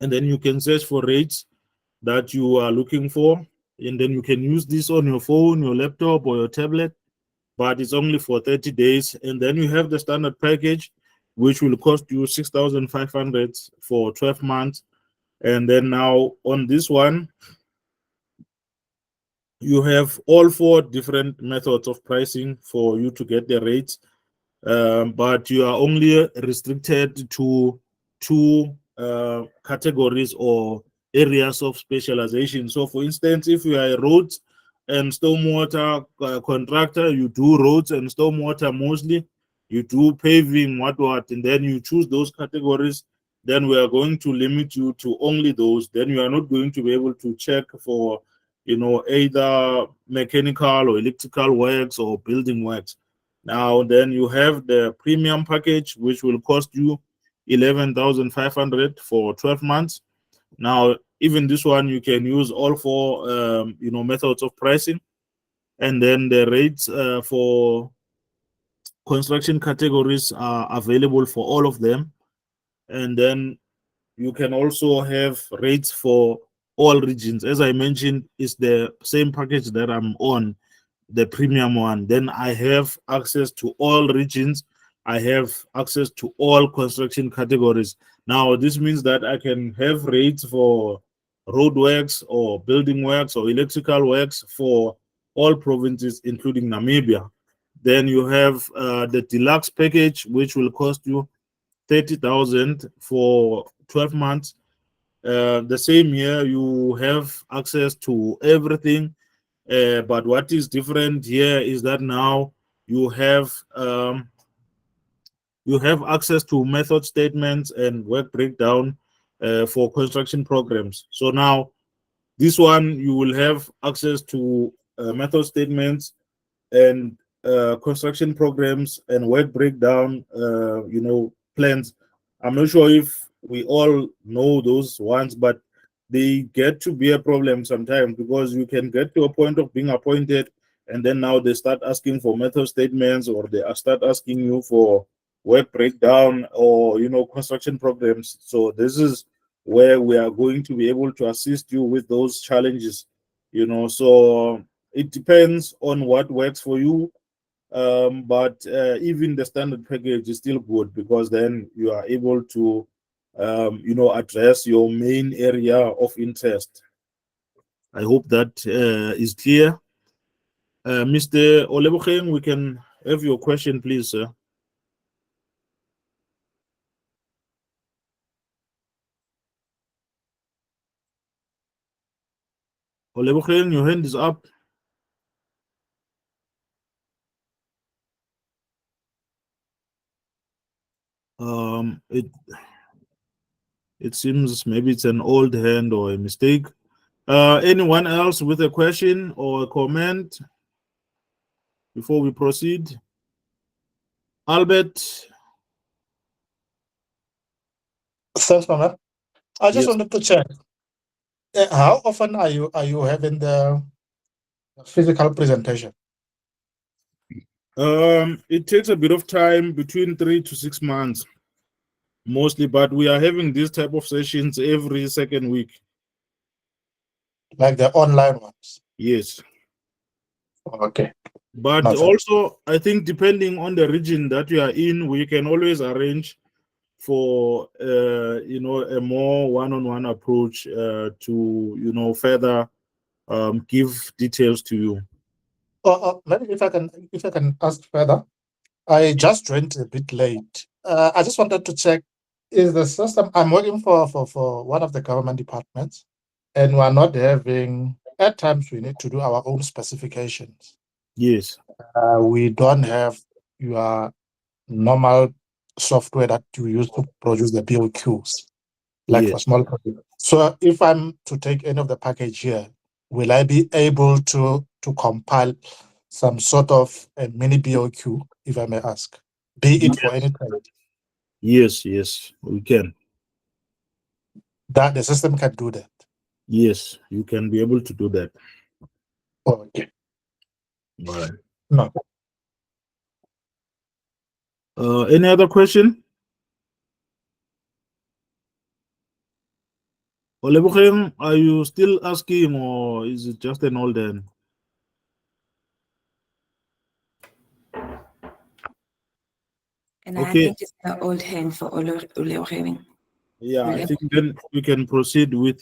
and then you can search for rates that you are looking for, and then you can use this on your phone, your laptop, or your tablet, but it's only for 30 days. And then you have the standard package, which will cost you 6,500 for 12 months. And then now on this one, you have all 4 different methods of pricing for you to get the rates, but you are only restricted to 2 categories or areas of specialization. So for instance, if you are a roads and stormwater contractor, you do roads and stormwater mostly, you do paving, what, and then you choose those categories, then we are going to limit you to only those. Then you are not going to be able to check for either mechanical or electrical works or building works. Now then you have the premium package, which will cost you 11,500 for 12 months. Now even this one, you can use all 4 methods of pricing, and then the rates for construction categories are available for all of them. and then you can also have rates for all regions. As I mentioned, it's the same package that I'm on, the premium one. Then I have access to all regions. I have access to all construction categories. Now, this means that I can have rates for road works or building works or electrical works for all provinces, including Namibia. Then you have the deluxe package, which will cost you 30,000 for 12 months. The same year, you have access to everything. But what is different here is that now you have access to method statements and work breakdown for construction programs. So now this one, you will have access to method statements and construction programs and work breakdown, plans. I'm not sure if we all know those ones, but they get to be a problem sometimes because you can get to a point of being appointed and then now they start asking for method statements or they start asking you for work breakdown or, construction programs. So this is where we are going to be able to assist you with those challenges, so it depends on what works for you. But even the standard package is still good because then you are able to, address your main area of interest. I hope that is clear. Mr. Olebokeng, we can have your question, please, sir. Olebokeng, your hand is up. It seems maybe it's an old hand or a mistake. Anyone else with a question or a comment before we proceed? Albert? Thanks, Mama. I just Yes. wanted to check. How often are you having the physical presentation? It takes a bit of time, between 3 to 6 months, mostly, but we are having this type of sessions every second week. Like the online ones? Yes. Okay. But Nothing. also, I think depending on the region that you are in, we can always arrange for a more one-on-one approach to further give details to you. Maybe if I can ask further, I just joined a bit late. I just wanted to check: is the system I'm working for one of the government departments, and we are not having. At times, we need to do our own specifications. Yes. We don't have your normal software that you use to produce the BOQs, like Yes. for small projects. So if I'm to take any of the package here, will I be able to compile some sort of a mini BOQ, if I may ask, be it for any trade? Yes, we can. That the system can do that? Yes, you can be able to do that. Okay. All right. No. Any other question? Olebokeng, are you still asking or is it just an old hand? And I Okay. think it's an old hand for Olebokeng. Yeah, I think then we can proceed with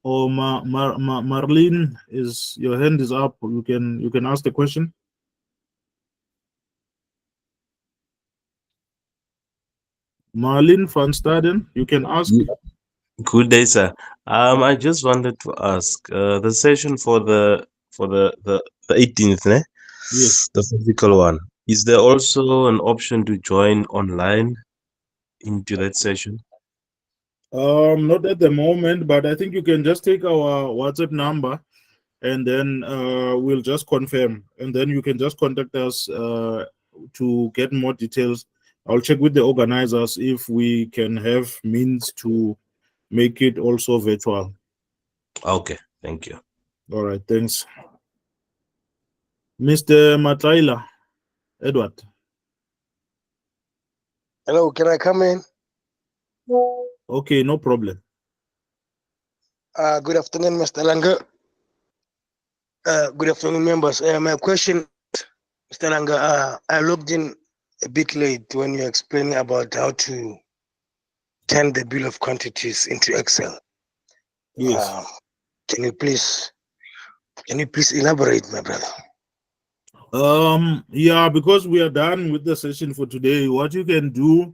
Marlene, is your hand is up. You can ask the question. Marlene van Staden, you can ask. Good day, sir. I just wanted to ask the session for the 18th, ne? Yes. The physical one. Is there also an option to join online into that session? Not at the moment, but I think you can just take our WhatsApp number and then we'll just confirm, and then you can just contact us to get more details. I'll check with the organizers if we can have means to make it also virtual. Okay, thank you. All right, thanks. Mr. Matlaila, Edward. Hello, can I come in? Okay, no problem. Good afternoon, Mr. Langa. Good afternoon, members. My question, Mr. Langa, I logged in a bit late when you explained about how to turn the bill of quantities into Excel. Yes. Can you please elaborate, my brother? Yeah, because we are done with the session for today, what you can do,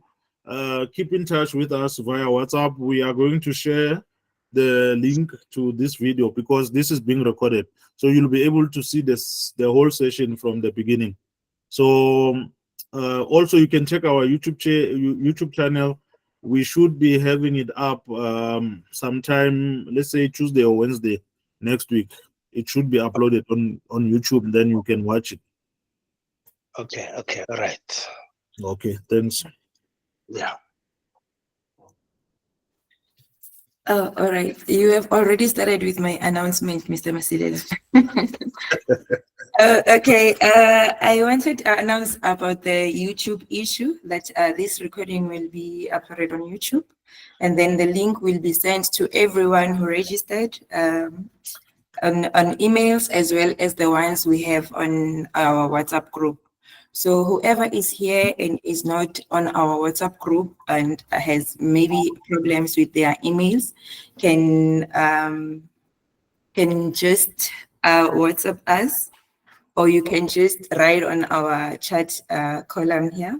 keep in touch with us via WhatsApp. We are going to share the link to this video because this is being recorded, so you'll be able to see the whole session from the beginning. So also you can check our YouTube channel. We should be having it up sometime, let's say Tuesday or Wednesday next week. It should be uploaded on YouTube, then you can watch it. Okay, all right. Okay, thanks. Yeah. Oh, all right. You have already started with my announcement, Mr. Masilela. Okay. I wanted to announce about the YouTube issue that this recording will be uploaded on YouTube, and then the link will be sent to everyone who registered on emails, as well as the ones we have on our WhatsApp group. So whoever is here and is not on our WhatsApp group and has maybe problems with their emails can just WhatsApp us, or you can just write on our chat column here,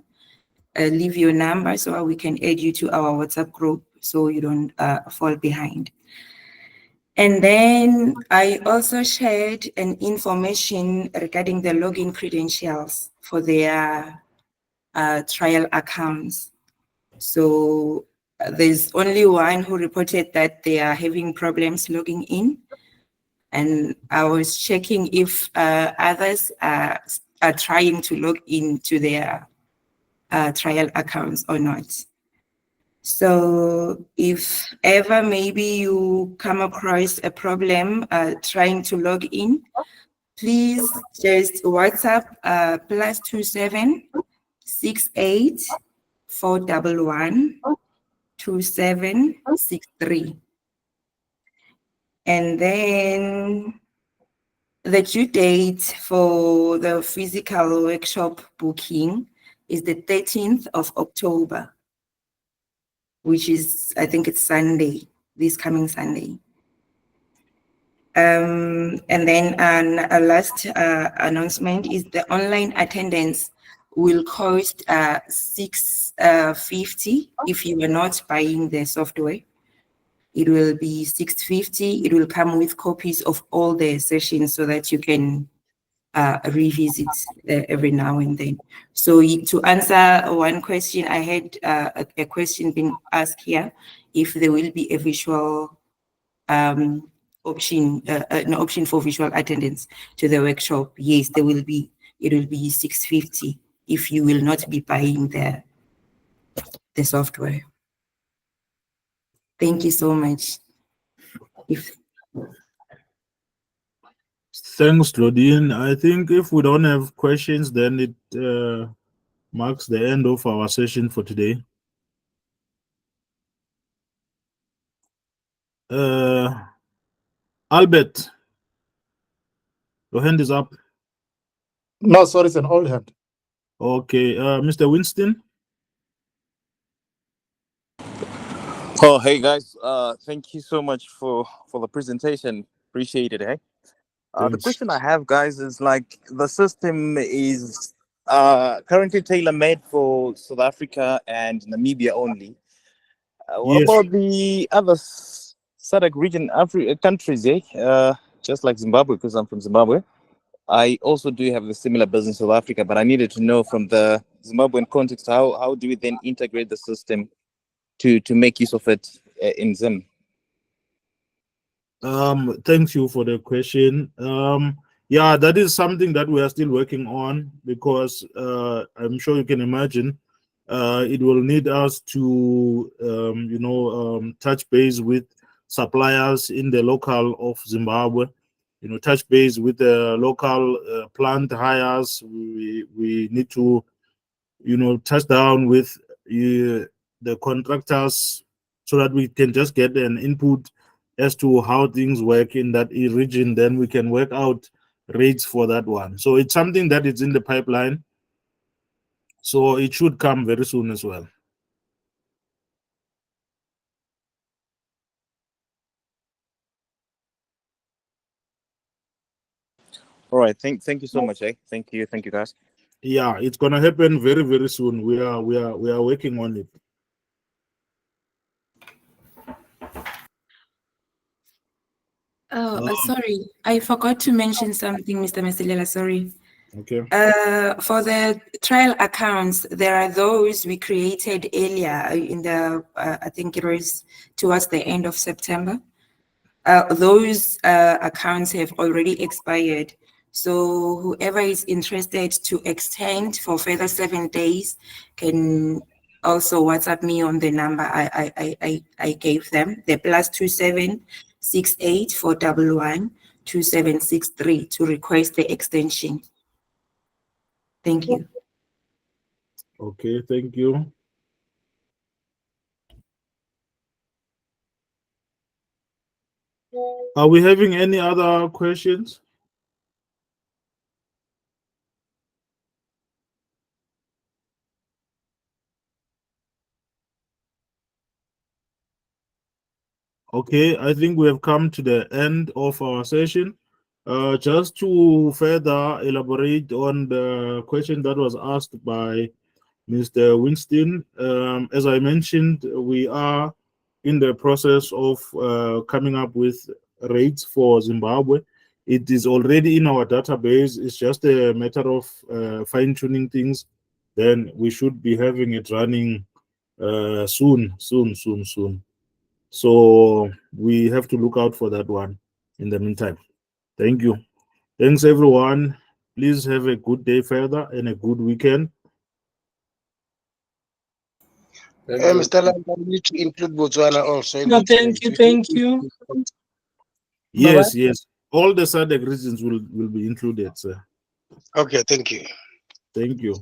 leave your number so we can add you to our WhatsApp group so you don't fall behind. And then I also shared an information regarding the login credentials for their trial accounts. So there's only one who reported that they are having problems logging in. And I was checking if others are trying to log into their trial accounts or not. So if ever maybe you come across a problem trying to log in, please just WhatsApp +27 68 411 2763. And then the due date for the physical workshop booking is the 13th of October, which is, I think it's Sunday, this coming Sunday. And then a last announcement is the online attendance will cost $650 if you are not buying the software. It will be $650. It will come with copies of all the sessions so that you can revisit every now and then. So to answer one question, I had a question being asked here, if there will be a visual option, an option for visual attendance to the workshop. Yes, there will be. It will be $650 if you will not be buying the software. Thank you so much. Thanks, Claudine. I think if we don't have questions, then it marks the end of our session for today. Albert, your hand is up. No, sorry, it's an old hand. Okay, Mr. Winston. Oh, hey guys. Thank you so much for the presentation. Appreciate it. The question I have, guys, is like the system is currently tailor-made for South Africa and Namibia only. What about the other SADC region countries? Just like Zimbabwe, because I'm from Zimbabwe. I also do have a similar business in South Africa, but I needed to know from the Zimbabwean context, how do we then integrate the system to make use of it in Zim? Thank you for the question. Yeah, that is something that we are still working on, because I'm sure you can imagine it will need us to touch base with suppliers in the local of Zimbabwe, touch base with the local plant hires. We need to touch down with the contractors so that we can just get an input as to how things work in that region. Then we can work out rates for that one. So it's something that is in the pipeline. So it should come very soon as well. All right. Thank you so much. Thank you guys. Yeah, it's gonna happen very, very soon. We are working on it. Oh, sorry, I forgot to mention something, Mr. Masilela, sorry. Okay. For the trial accounts, there are those we created earlier in the, I think it was towards the end of September. Those accounts have already expired. So whoever is interested to extend for further 7 days can also WhatsApp me on the number I gave them, the +27 68 411 2763 to request the extension. Thank you. Okay, thank you. Are we having any other questions? Okay, I think we have come to the end of our session. Just to further elaborate on the question that was asked by Mr. Winston, as I mentioned, we are in the process of coming up with rates for Zimbabwe. It is already in our database. It's just a matter of fine-tuning things. Then we should be having it running soon. So we have to look out for that one in the meantime. Thank you. Thanks, everyone. Please have a good day further and a good weekend. Mr. Langa, we need to include Botswana also. No, thank you. Yes, yes. All the SADC regions will be included, sir. Okay, thank you. Thank you.